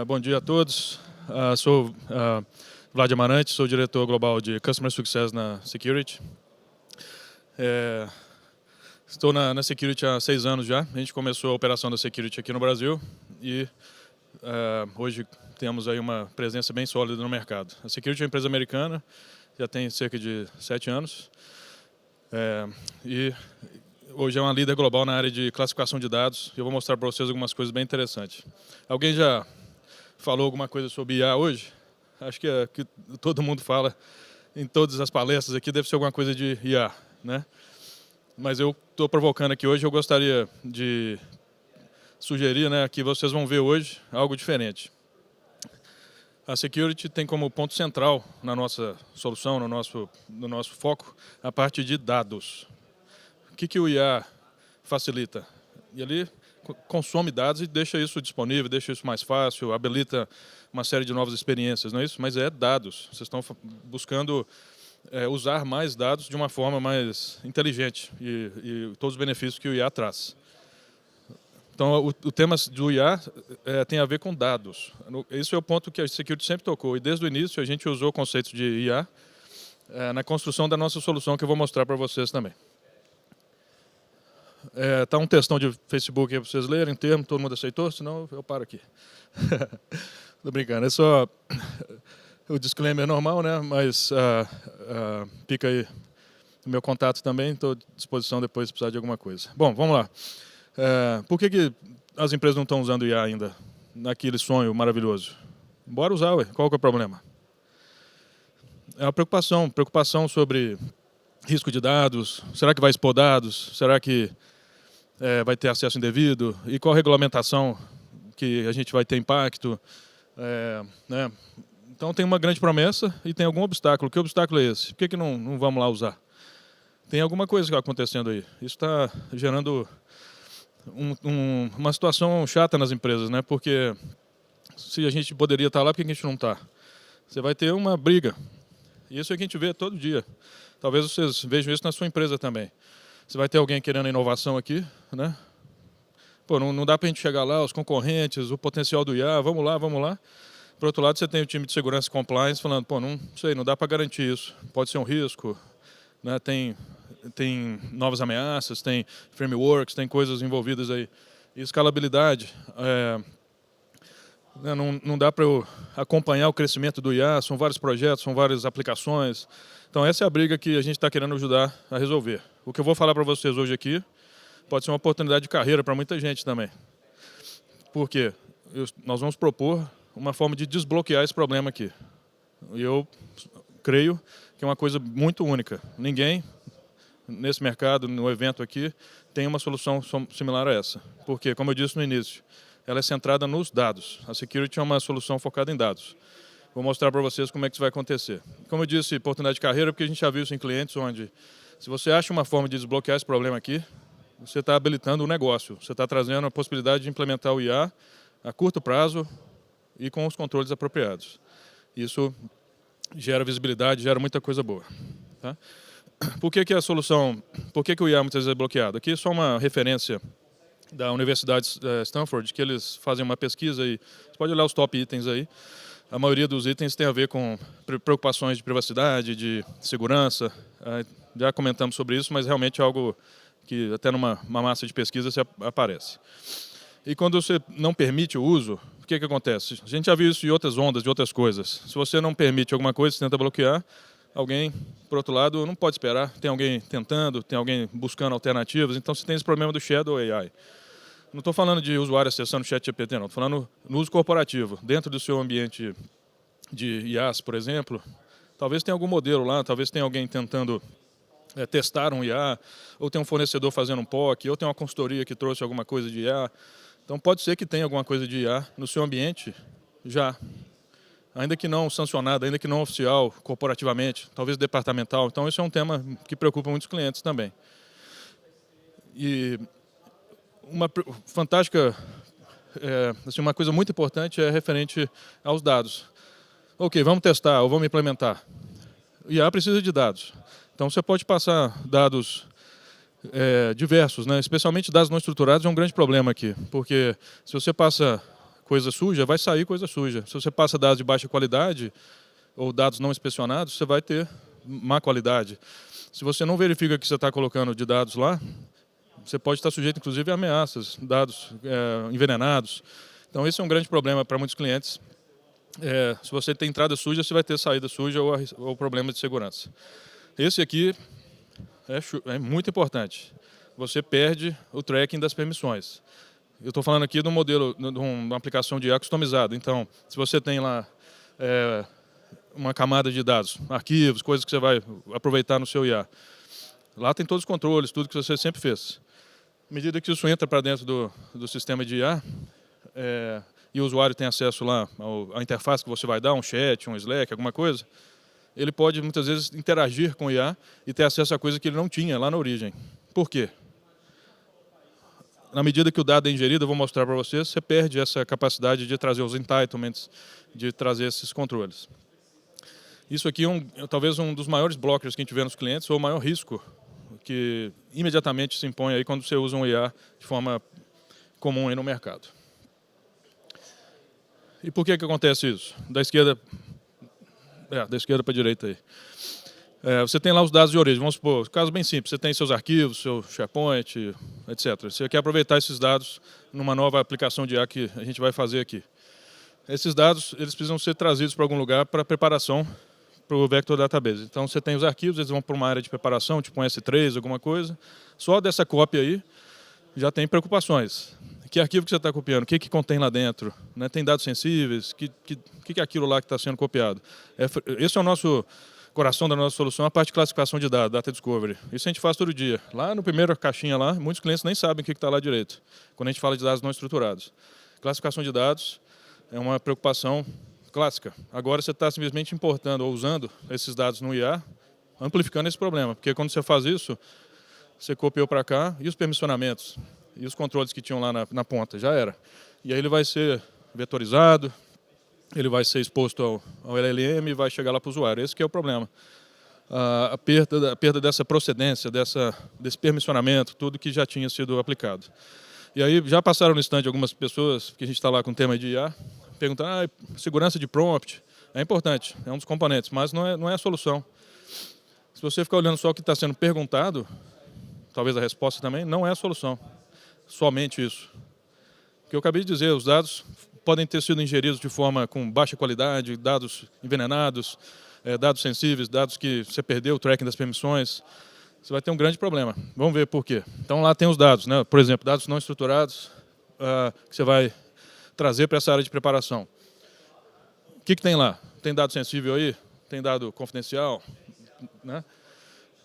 Bom dia a todos. Sou Vlad Amarante, sou diretor global de Customer Success na Security. Estou na Security há 6 anos já. A gente começou a operação da Security aqui no Brasil e hoje temos aí uma presença bem sólida no mercado. A Security é uma empresa americana, já tem cerca de 7 anos. E hoje é uma líder global na área de classificação de dados. Eu vou mostrar para vocês algumas coisas bem interessantes. Alguém já falou alguma coisa sobre IA hoje? Acho que todo mundo fala em todas as palestras aqui, deve ser alguma coisa de IA, né? Mas eu estou provocando aqui hoje, eu gostaria de sugerir, né, que vocês vão ver hoje algo diferente. A Security tem como ponto central na nossa solução, no nosso foco, a parte de dados. O que o IA facilita? Ele consome dados e deixa isso disponível, deixa isso mais fácil, habilita uma série de novas experiências, não é isso? Mas é dados. Vocês estão buscando usar mais dados de uma forma mais inteligente e todos os benefícios que o IA traz. Então, o tema do IA tem a ver com dados. Esse é o ponto que a Security sempre tocou. E desde o início a gente usou o conceito de IA na construção da nossa solução, que eu vou mostrar para vocês também. Tá um textão de Facebook aí para vocês lerem, termo, todo mundo aceitou? Senão eu paro aqui. Tô brincando, é só o disclaimer normal, né? Mas fica aí o meu contato também, estou à disposição depois se precisar de alguma coisa. Bom, vamos lá. Por que as empresas não estão usando IA ainda naquele sonho maravilhoso? Bora usar, ué. Qual que é o problema? É uma preocupação sobre risco de dados. Será que vai expor dados? Será que vai ter acesso indevido? E qual a regulamentação que a gente vai ter impacto? Né? Então tem uma grande promessa e tem algum obstáculo. Que obstáculo é esse? Por que não vamos lá usar? Tem alguma coisa que está acontecendo aí. Isso está gerando uma situação chata nas empresas, né? Porque se a gente poderia estar lá, por que a gente não está? Você vai ter uma briga. Isso é o que a gente vê todo dia. Talvez vocês vejam isso na sua empresa também. Você vai ter alguém querendo inovação aqui, né? Pô, não dá para a gente chegar lá, os concorrentes, o potencial do IA, vamos lá, vamos lá. Por outro lado, você tem o time de segurança e compliance falando, pô, não sei, não dá para garantir isso. Pode ser um risco, né? Tem novas ameaças, tem frameworks, tem coisas envolvidas aí. E escalabilidade. Não dá para eu acompanhar o crescimento do IA, são vários projetos, são várias aplicações. Então essa é a briga que a gente está querendo ajudar a resolver. O que eu vou falar para vocês hoje aqui pode ser uma oportunidade de carreira para muita gente também. Por quê? Nós vamos propor uma forma de desbloquear esse problema aqui. E eu creio que é uma coisa muito única. Ninguém nesse mercado, no evento aqui, tem uma solução similar a essa. Porque, como eu disse no início, ela é centrada nos dados. A Security é uma solução focada em dados. Vou mostrar para vocês como é que isso vai acontecer. Como eu disse, oportunidade de carreira, porque a gente já viu isso em clientes onde, se você acha uma forma de desbloquear esse problema aqui, você está habilitando o negócio. Você está trazendo a possibilidade de implementar o IA a curto prazo e com os controles apropriados. Isso gera visibilidade, gera muita coisa boa. Tá? Por que a solução, por que o IA muitas vezes é bloqueado? Aqui é só uma referência da Universidade de Stanford, que eles fazem uma pesquisa e você pode olhar os top itens aí. A maioria dos itens tem a ver com preocupações de privacidade, de segurança. Já comentamos sobre isso, mas realmente é algo que até numa massa de pesquisa aparece. E quando você não permite o uso, o que acontece? A gente já viu isso em outras ondas, de outras coisas. Se você não permite alguma coisa, você tenta bloquear, alguém, por outro lado, não pode esperar. Tem alguém tentando, tem alguém buscando alternativas. Então você tem esse problema do Shadow AI. Não estou falando de usuário acessando o ChatGPT, não. Estou falando no uso corporativo. Dentro do seu ambiente de IaaS, por exemplo, talvez tenha algum modelo lá, talvez tenha alguém tentando testar um IA, ou tem um fornecedor fazendo um POC, ou tem uma consultoria que trouxe alguma coisa de IA. Então pode ser que tenha alguma coisa de IA no seu ambiente já. Ainda que não sancionado, ainda que não oficial, corporativamente, talvez departamental. Então isso é um tema que preocupa muitos clientes também. E uma fantástica, assim, uma coisa muito importante é referente aos dados. Ok, vamos testar ou vamos implementar. O IA precisa de dados. Então você pode passar dados diversos, né? Especialmente dados não estruturados é um grande problema aqui, porque se você passa coisa suja, vai sair coisa suja. Se você passa dados de baixa qualidade ou dados não inspecionados, você vai ter má qualidade. Se você não verifica o que você está colocando de dados lá, você pode estar sujeito, inclusive, a ameaças, dados envenenados. Então, esse é um grande problema para muitos clientes. Se você tem entrada suja, você vai ter saída suja ou problema de segurança. Esse aqui é muito importante. Você perde o tracking das permissões. Eu estou falando aqui de um modelo, de uma aplicação de IA customizada. Então, se você tem lá uma camada de dados, arquivos, coisas que você vai aproveitar no seu IA, lá tem todos os controles, tudo que você sempre fez. À medida que isso entra para dentro do sistema de IA, e o usuário tem acesso lá à interface que você vai dar, um chat, um Slack, alguma coisa, ele pode muitas vezes interagir com o IA e ter acesso a coisa que ele não tinha lá na origem. Por quê? Na medida que o dado é ingerido, eu vou mostrar para vocês, você perde essa capacidade de trazer os entitlements, de trazer esses controles. Isso aqui é talvez um dos maiores blockers que a gente vê nos clientes, ou o maior risco que imediatamente se impõe aí quando você usa um IA de forma comum aí no mercado. E por que acontece isso? Da esquerda para a direita aí. Você tem lá os dados de origem, vamos supor, caso bem simples, você tem seus arquivos, seu SharePoint, etc. Você quer aproveitar esses dados numa nova aplicação de IA que a gente vai fazer aqui. Esses dados eles precisam ser trazidos para algum lugar para preparação para o Vector Database. Então você tem os arquivos, eles vão para uma área de preparação, tipo um S3, alguma coisa. Só dessa cópia aí já tem preocupações. Que arquivo que você está copiando? O que contém lá dentro? Né? Tem dados sensíveis? O que é aquilo lá que está sendo copiado? Esse é o nosso coração da nossa solução, a parte de classificação de dados, Data Discovery. Isso a gente faz todo dia. Lá no primeiro caixinha lá, muitos clientes nem sabem o que está lá direito, quando a gente fala de dados não estruturados. Classificação de dados é uma preocupação clássica. Agora você está simplesmente importando ou usando esses dados no IA, amplificando esse problema, porque quando você faz isso, você copiou para cá e os permissionamentos e os controles que tinham lá na ponta, já era. E aí ele vai ser vetorizado, ele vai ser exposto ao LLM e vai chegar lá para o usuário. Esse que é o problema. A perda dessa procedência, desse permissionamento, tudo que já tinha sido aplicado. E aí já passaram no stand algumas pessoas, que a gente está lá com o tema de IA, perguntando, segurança de prompt é importante, é um dos componentes, mas não é a solução. Se você ficar olhando só o que está sendo perguntado, talvez a resposta também, não é a solução. Somente isso. O que eu acabei de dizer, os dados podem ter sido ingeridos de forma com baixa qualidade, dados envenenados, dados sensíveis, dados que você perdeu o tracking das permissões. Você vai ter um grande problema. Vamos ver por quê. Então lá tem os dados, né? Por exemplo, dados não estruturados que você vai trazer para essa área de preparação. O que tem lá? Tem dado sensível aí? Tem dado confidencial? Né?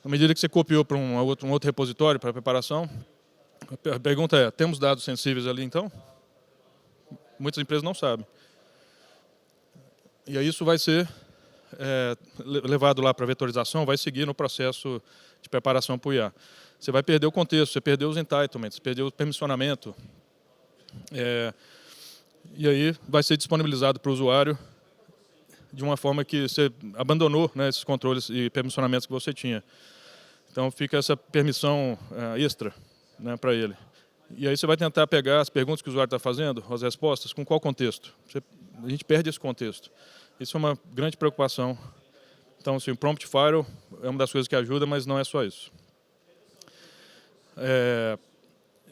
À medida que você copiou para um outro repositório para preparação, a pergunta é, temos dados sensíveis ali então? Muitas empresas não sabem. E aí isso vai ser levado lá para a vetorização, vai seguir no processo de preparação para o IA. Você vai perder o contexto, você perdeu os entitlements, você perdeu o permissionamento. E aí vai ser disponibilizado para o usuário de uma forma que você abandonou, né, esses controles e permissionamentos que você tinha. Então fica essa permissão extra, né, para ele. E aí você vai tentar pegar as perguntas que o usuário está fazendo, as respostas, com qual contexto? A gente perde esse contexto. Isso é uma grande preocupação. Então, assim, o Prompt Firewall é uma das coisas que ajuda, mas não é só isso.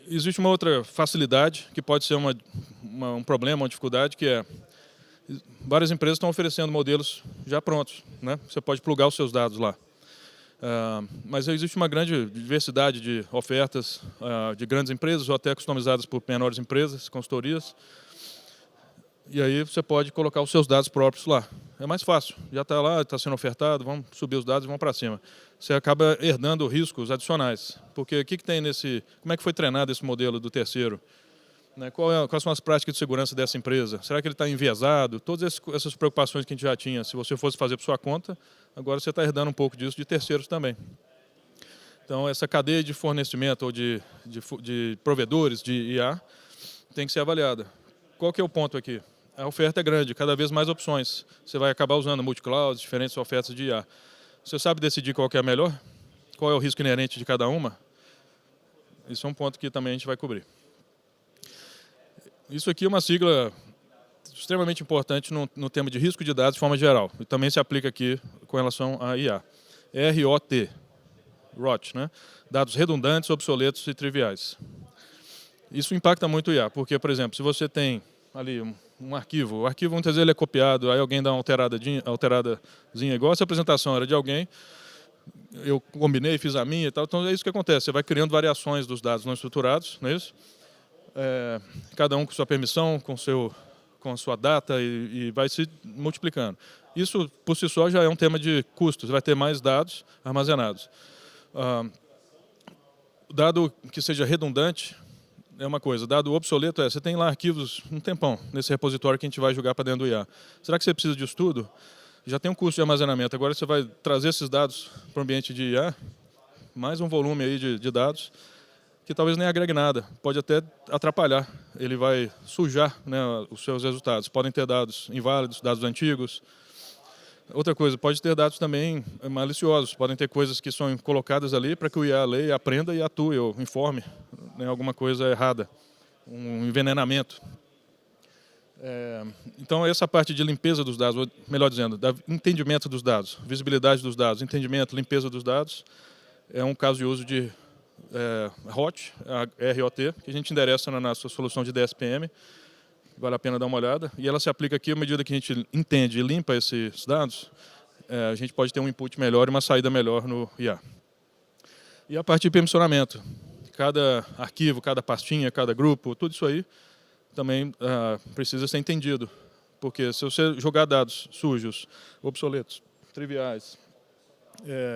Existe uma outra facilidade, que pode ser um problema, uma dificuldade, que é várias empresas estão oferecendo modelos já prontos, né? Você pode plugar os seus dados lá. Mas existe uma grande diversidade de ofertas de grandes empresas ou até customizadas por menores empresas, consultorias. E aí você pode colocar os seus dados próprios lá. É mais fácil, já está lá, está sendo ofertado, vamos subir os dados e vamos para cima. Você acaba herdando riscos adicionais. Porque o que tem nesse... Como é que foi treinado esse modelo do terceiro? Né? Quais são as práticas de segurança dessa empresa? Será que ele está enviesado? Todas essas preocupações que a gente já tinha, se você fosse fazer por sua conta, agora você está herdando um pouco disso de terceiros também. Então, essa cadeia de fornecimento ou de provedores de IA tem que ser avaliada. Qual que é o ponto aqui? A oferta é grande, cada vez mais opções. Você vai acabar usando multi-cloud, diferentes ofertas de IA. Você sabe decidir qual que é a melhor? Qual é o risco inerente de cada uma? Isso é um ponto que também a gente vai cobrir. Isso aqui é uma sigla extremamente importante no tema de risco de dados de forma geral. E também se aplica aqui com relação à IA. ROT, ROT, né? Dados redundantes, obsoletos e triviais. Isso impacta muito o IA, porque, por exemplo, se você tem ali um arquivo, o arquivo muitas vezes ele é copiado, aí alguém dá uma alteradazinha, igual essa apresentação era de alguém, eu combinei, fiz a minha e tal, então é isso que acontece, você vai criando variações dos dados não estruturados, não é isso? Cada um com sua permissão, com a sua data e vai se multiplicando. Isso, por si só, já é um tema de custos, vai ter mais dados armazenados. Dado que seja redundante, é uma coisa. Dado obsoleto, você tem lá arquivos um tempão nesse repositório que a gente vai jogar para dentro do IA. Será que você precisa disso tudo? Já tem um custo de armazenamento. Agora você vai trazer esses dados para o ambiente de IA, mais um volume aí de dados, que talvez nem agregue nada. Pode até atrapalhar. Ele vai sujar, né, os seus resultados. Podem ter dados inválidos, dados antigos. Outra coisa, pode ter dados também maliciosos. Podem ter coisas que são colocadas ali para que o IA leia, aprenda e atue ou informe, né, alguma coisa errada, um envenenamento. Então, essa parte de limpeza dos dados, ou melhor dizendo, entendimento dos dados, visibilidade dos dados, entendimento, limpeza dos dados, é um caso de uso de ROT, ROT, que a gente endereça na nossa solução de DSPM. Vale a pena dar uma olhada. E ela se aplica aqui à medida que a gente entende e limpa esses dados, a gente pode ter um input melhor e uma saída melhor no IA. E a parte de permissionamento. Cada arquivo, cada pastinha, cada grupo, tudo isso aí também precisa ser entendido. Porque se você jogar dados sujos, obsoletos, triviais,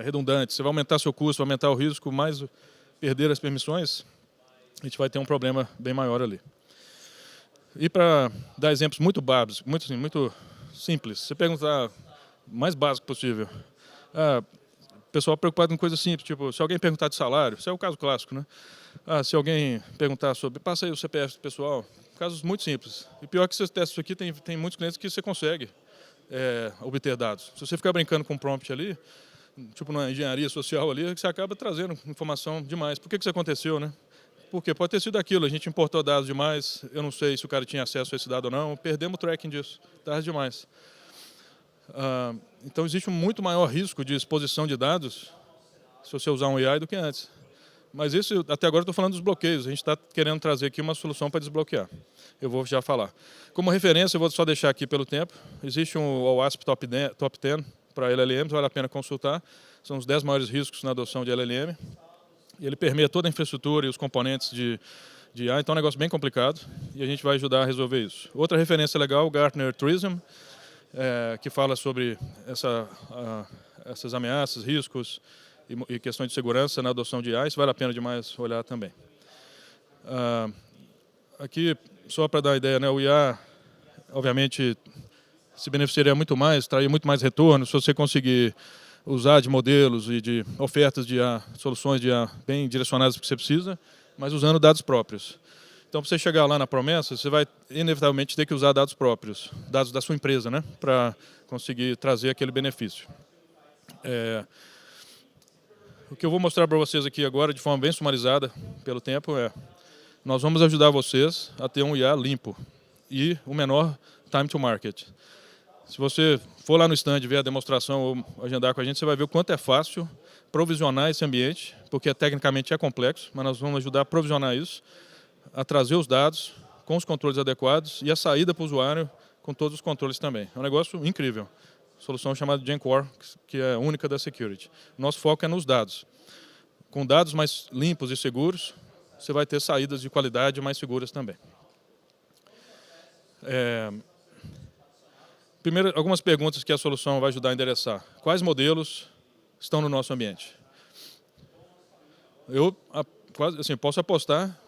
redundantes, você vai aumentar seu custo, vai aumentar o risco, mais perder as permissões, a gente vai ter um problema bem maior ali. E para dar exemplos muito básicos, muito simples, você perguntar o mais básico possível. O pessoal preocupado com coisas simples, tipo, se alguém perguntar de salário, isso é o caso clássico, né? Se alguém perguntar sobre, passa aí o CPF pessoal, casos muito simples. E pior que esses testes aqui, tem muitos clientes que você consegue obter dados. Se você ficar brincando com prompt ali, tipo na engenharia social ali, você acaba trazendo informação demais. Por que isso aconteceu, né? Porque pode ter sido aquilo, a gente importou dados demais, eu não sei se o cara tinha acesso a esse dado ou não, perdemos o tracking disso, tarde demais. Então existe um muito maior risco de exposição de dados se você usar um AI do que antes. Mas isso, até agora eu estou falando dos bloqueios, a gente está querendo trazer aqui uma solução para desbloquear. Eu vou já falar. Como referência, eu vou só deixar aqui pelo tempo, existe um OWASP Top 10 para LLMs, vale a pena consultar, são os 10 maiores riscos na adoção de LLM. E ele permeia toda a infraestrutura e os componentes de IA, então é um negócio bem complicado e a gente vai ajudar a resolver isso. Outra referência legal, o Gartner Truism, que fala sobre essas ameaças, riscos e questões de segurança na adoção de IA, isso vale a pena demais olhar também. Aqui, só para dar uma ideia, né, o IA, obviamente, se beneficiaria muito mais, traria muito mais retorno se você conseguir usar de modelos e de ofertas de IA, soluções de IA bem direcionadas para o que você precisa, mas usando dados próprios. Então, para você chegar lá na promessa, você vai inevitavelmente ter que usar dados próprios, dados da sua empresa, né, para conseguir trazer aquele benefício. O que eu vou mostrar para vocês aqui agora, de forma bem sumarizada, pelo tempo, nós vamos ajudar vocês a ter um IA limpo e o menor time to market. Se você for lá no stand ver a demonstração ou agendar com a gente, você vai ver o quanto é fácil provisionar esse ambiente, porque tecnicamente é complexo, mas nós vamos ajudar a provisionar isso, a trazer os dados com os controles adequados e a saída para o usuário com todos os controles também. É um negócio incrível. Solução chamada GenCore, que é única da Security. Nosso foco é nos dados. Com dados mais limpos e seguros, você vai ter saídas de qualidade mais seguras também. Primeiro, algumas perguntas que a solução vai ajudar a endereçar. Quais modelos estão no nosso ambiente? Eu assim, posso apostar,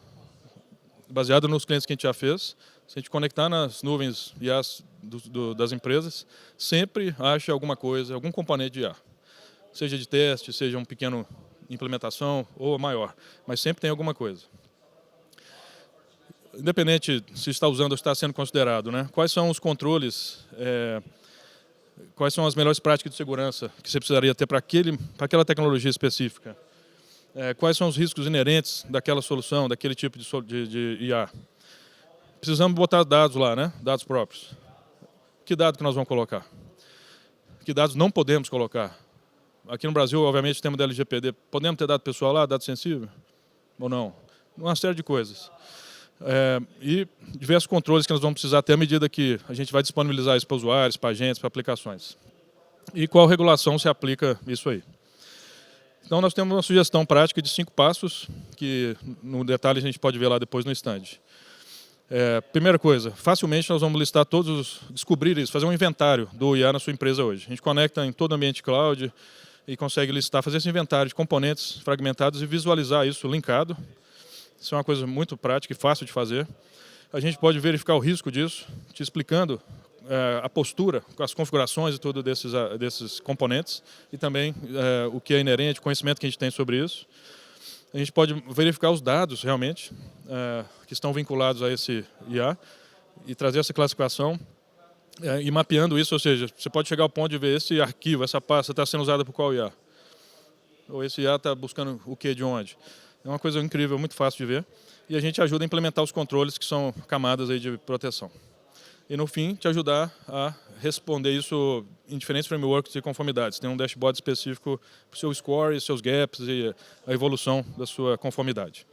baseado nos clientes que a gente já fez, se a gente conectar nas nuvens IaaS das empresas, sempre acha alguma coisa, algum componente de IA. Seja de teste, seja um pequeno implementação ou maior, mas sempre tem alguma coisa. Independente se está usando ou está sendo considerado, né? Quais são os controles, quais são as melhores práticas de segurança que você precisaria ter para aquela tecnologia específica? Quais são os riscos inerentes daquela solução, daquele tipo de IA? Precisamos botar dados lá, né? Dados próprios. que dado que nós vamos colocar? Que dados não podemos colocar? Aqui no Brasil, obviamente, temos o LGPD. Podemos ter dado pessoal lá, dado sensível? Ou não? Uma série de coisas. E diversos controles que nós vamos precisar até à medida que a gente vai disponibilizar isso para usuários, para agentes, para aplicações. E qual regulação se aplica isso aí? Então, nós temos uma sugestão prática de 5 passos, que no detalhe a gente pode ver lá depois no stand. Primeira coisa, facilmente nós vamos listar descobrir isso, fazer um inventário do IA na sua empresa hoje. A gente conecta em todo o ambiente cloud e consegue listar, fazer esse inventário de componentes fragmentados e visualizar isso linkado. Isso é uma coisa muito prática e fácil de fazer. A gente pode verificar o risco disso, te explicando a postura, as configurações e tudo desses componentes e também o que é inerente, o conhecimento que a gente tem sobre isso. A gente pode verificar os dados realmente que estão vinculados a esse IA e trazer essa classificação e mapeando isso, ou seja, você pode chegar ao ponto de ver esse arquivo, essa pasta está sendo usada por qual IA? Ou esse IA está buscando o que de onde? É uma coisa incrível, muito fácil de ver. E a gente ajuda a implementar os controles que são camadas aí de proteção. E no fim, te ajudar a responder isso em diferentes frameworks e conformidades. Tem um dashboard específico para o seu score, seus gaps e a evolução da sua conformidade.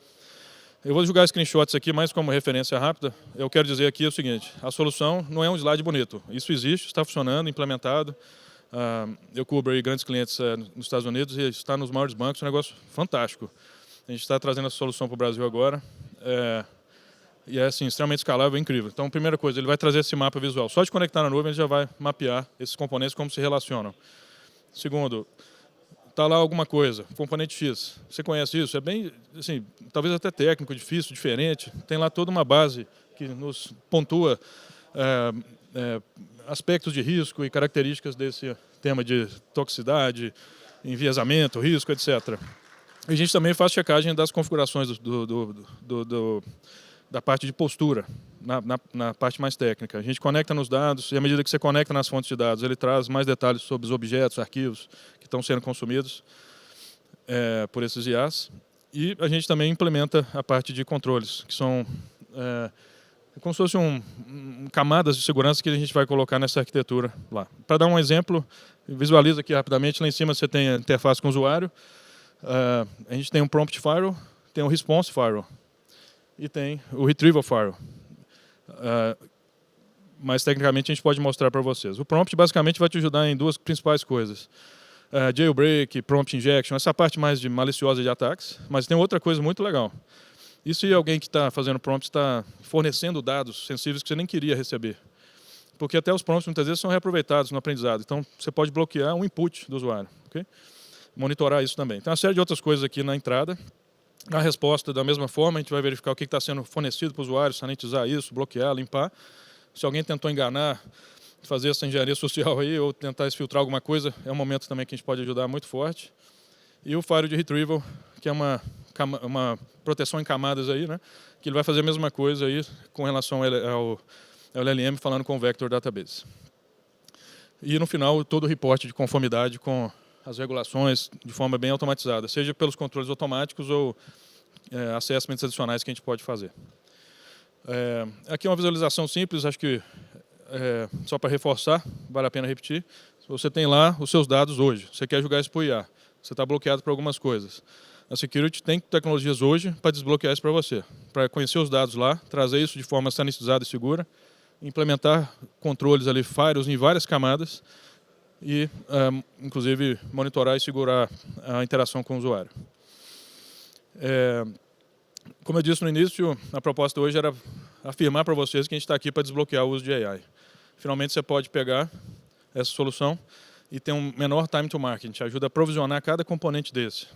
Eu vou jogar screenshots aqui, mas como referência rápida, eu quero dizer aqui o seguinte, a solução não é um slide bonito. Isso existe, está funcionando, implementado. Eu cubro aí grandes clientes nos Estados Unidos e está nos maiores bancos, um negócio fantástico. A gente está trazendo essa solução para o Brasil agora. E é assim, extremamente escalável, é incrível. Então, primeira coisa, ele vai trazer esse mapa visual. Só de conectar na nuvem, ele já vai mapear esses componentes, como se relacionam. Segundo, está lá alguma coisa, componente X. Você conhece isso? É bem, assim, talvez até técnico, difícil, diferente. Tem lá toda uma base que nos pontua aspectos de risco e características desse tema de toxicidade, enviesamento, risco, etc. E a gente também faz checagem das configurações da parte de postura, na parte mais técnica. A gente conecta nos dados e à medida que você conecta nas fontes de dados, ele traz mais detalhes sobre os objetos, arquivos que estão sendo consumidos por esses IAs. E a gente também implementa a parte de controles, que são como se fossem camadas de segurança que a gente vai colocar nessa arquitetura lá. Para dar um exemplo, visualiza aqui rapidamente, lá em cima você tem a interface com o usuário, a gente tem um Prompt Firewall, tem um Response Firewall e tem o Retrieval Firewall. Mas tecnicamente a gente pode mostrar para vocês. O Prompt basicamente vai te ajudar em 2 principais coisas. Jailbreak, Prompt Injection, essa parte mais maliciosa de ataques, mas tem outra coisa muito legal. E se alguém que está fazendo prompts está fornecendo dados sensíveis que você nem queria receber? Porque até os prompts muitas vezes são reaproveitados no aprendizado. Então você pode bloquear um input do usuário. Okay? Monitorar isso também. Tem uma série de outras coisas aqui na entrada. Na resposta, da mesma forma, a gente vai verificar o que está sendo fornecido para o usuário, sanitizar isso, bloquear, limpar. Se alguém tentou enganar, fazer essa engenharia social aí ou tentar exfiltrar alguma coisa, é um momento também que a gente pode ajudar muito forte. E o Firewall de Retrieval, que é uma proteção em camadas aí, né? Que ele vai fazer a mesma coisa aí com relação ao LLM falando com o Vector Database. E no final, todo o reporte de conformidade com as regulações de forma bem automatizada, seja pelos controles automáticos ou assessments adicionais que a gente pode fazer. Aqui é uma visualização simples, acho que só para reforçar, vale a pena repetir. Você tem lá os seus dados hoje, você quer jogar isso para o IA, você está bloqueado por algumas coisas. A Security tem tecnologias hoje para desbloquear isso para você, para conhecer os dados lá, trazer isso de forma sanitizada e segura, implementar controles ali, firewalls em várias camadas e, inclusive, monitorar e segurar a interação com o usuário. Como eu disse no início, a proposta hoje era afirmar para vocês que a gente está aqui para desbloquear o uso de AI. Finalmente você pode pegar essa solução e ter um menor time to market. A gente ajuda a provisionar cada componente desse.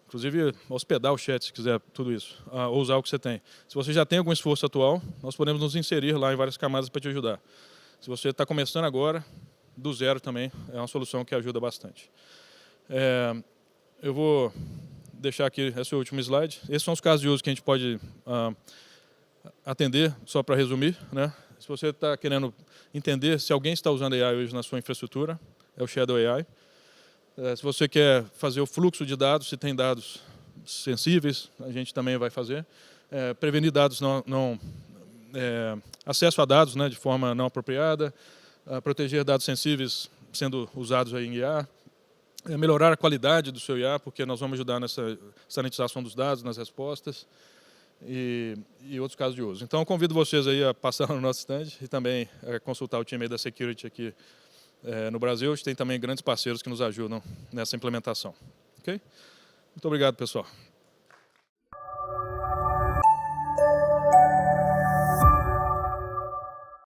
Inclusive, hospedar o chat, se quiser, tudo isso. Ou usar o que você tem. Se você já tem algum esforço atual, nós podemos nos inserir lá em várias camadas para te ajudar. Se você está começando agora, do zero também, é uma solução que ajuda bastante. Eu vou deixar aqui esse último slide. Esses são os casos de uso que a gente pode atender, só para resumir, né? Se você está querendo entender se alguém está usando AI hoje na sua infraestrutura, é o Shadow AI. Se você quer fazer o fluxo de dados, se tem dados sensíveis, a gente também vai fazer. Prevenir dados acesso a dados, né, de forma não apropriada, proteger dados sensíveis sendo usados aí em IA, melhorar a qualidade do seu IA, porque nós vamos ajudar nessa sanitização dos dados, nas respostas e outros casos de uso. Então, eu convido vocês aí a passar no nosso stand e também consultar o time aí da Security aqui no Brasil. A gente tem também grandes parceiros que nos ajudam nessa implementação. Ok? Muito obrigado, pessoal.